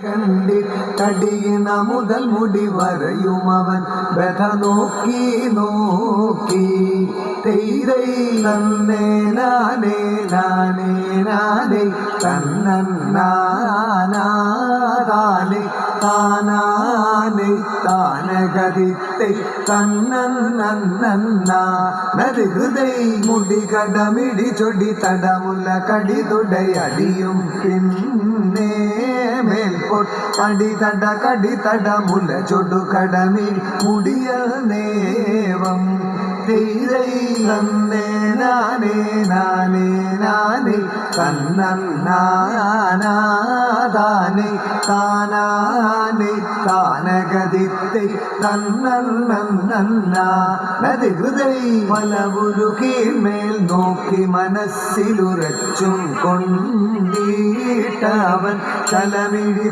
കണ്ടിട്ടടിയണ മുതൽ മുടി വരയും അവൻ വ്യഥ നോക്കി നോക്കി തെയ്തൈ നന്നേ നാനേ നാനേ നാനേ തന്നന്നാനാനേ താനാനേ താനഗതിത്തെ തന്നന്നന്നാ നദി ഹൃദയ മുടി കടമിടി ചൊടി തടമുല്ല കടി തുടയടിയും പിന്നെ കടി തട മുല ചൊടു കടമി മുടിയൽ നേവം തെയ്തൈ നന്നേ നാനേ നാനേ നാനേ തന്നന്നാനേ താനാനേ താനഗതിത്തെ തന്നന്നാ നദി ഹൃദയ മലവുരു കീഴ്മേൽ നോക്കി മനസ്സിലുറച്ചും കൊണ്ടീട്ടവൻ തലമിഴി